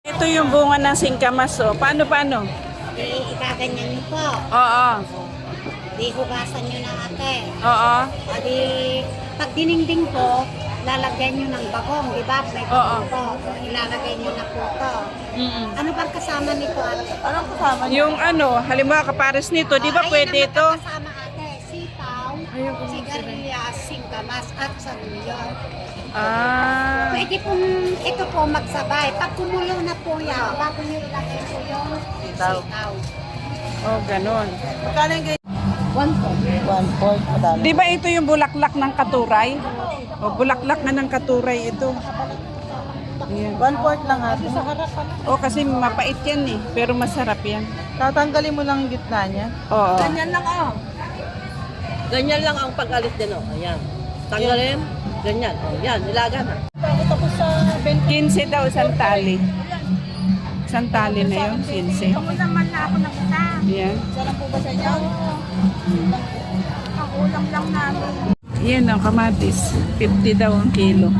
Ito yung bunga ng singkamas, oh. Paano? Ikaganyan niyo po. Oo. Di hugasan niyo na ate. Oo. Di, pag dininding po, lalagyan niyo ng bagong, di ba? May bagong po. Ilalagay niyo na po to. Ano bang kasama nito ate? Anong kasama niyo? Yung halimbawa kapares nito, di ba pwede ito? Kasama ate, sitaw, sigarilyas, singkamas, at saluyo. Ah. Pwede pong ito po magsabay. Pag kumulo na po yan, bago niyo ilagay po yung sitaw. Oh, ganun. Magkano yung ganyan? 1/4 madami. Di ba ito yung bulaklak ng katuray? O, bulaklak na ng katuray ito. Ayan. 1/4 lang ate. O, kasi mapait yan eh. Pero masarap yan. Tatanggalin mo lang yung gitna niya. Oo. Ganyan lang oh. Ganyan lang ang pag-alis din oh. Ayan. Tanggalin. Ganyan. Oh, yan. Nilaga na. Tapos sa 15 daw isang tali. Isang tali na yun, 15. naman na ako nakita. Yan. sarap po ba sa inyo? Ang ulam lang namin. Yan ang kamatis. 50 daw ang kilo.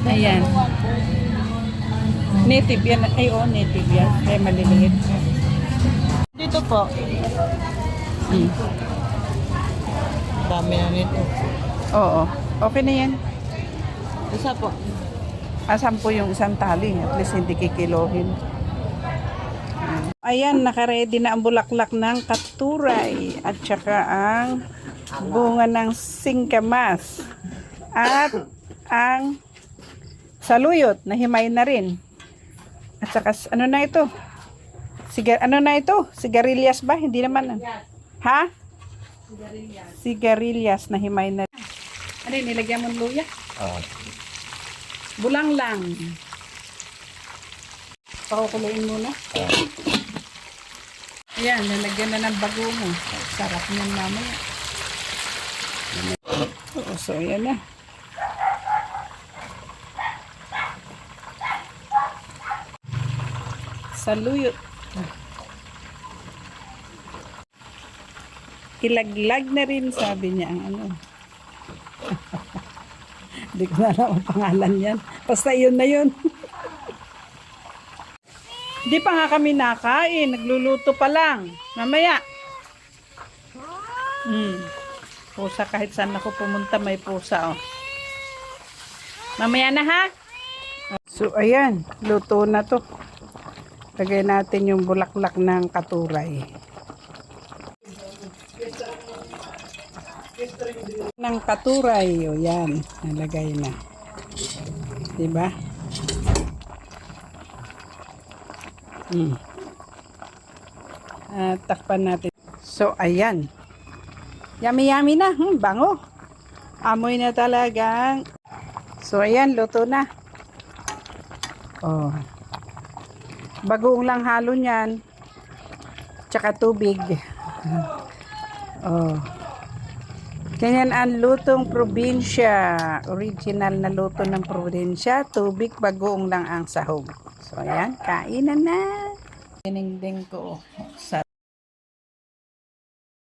Ayan. Native yan. Ay, native yan. Kaya maliliit. Dito po. Hmm. Dami na nito. Oo. Okay na yan. Isa po. 10 yung isang tali. At least hindi kikilohin. Ayan, nakaready na ang bulaklak ng katuray. At saka ang bunga ng singkamas. At ang saluyot na himay na rin. At saka ano na ito? Ano na ito? Sigarilyas ba? Hindi naman. Ha? Sigarilyas na himay na rin. Ano yun? Nilagyan mo ng luya? Oo. Bulang lang. Pakukuluin muna. Ayan, lalagyan na ng bago mo. Sarap niyan mamaya. So, ayan na. Saluyot. Ilaglag na rin, sabi niya ang ano. Hindi ko na alam ang pangalan yan. Basta yun na yun. Hindi pa nga kami nakain. Nagluluto pa lang. Mamaya. Pusa, kahit saan ako pumunta may pusa. Oh. Mamaya na ha. So ayan. Luto na to. Lagay natin yung bulaklak ng katuray. Ng katuray, o yan, nalagay na. Diba? Takpan natin. So, ayan. Yummy na. Bango. Amoy na talagang. So, ayan, luto na. Oh. Bagoong lang halo niyan. Tsaka tubig. Oh. Ganyan ang lutong probinsya. Original na luto ng probinsya. Tubig, bagoong lang ang sahog. So, ayan. Kainan na. Dinengdeng ko. Sa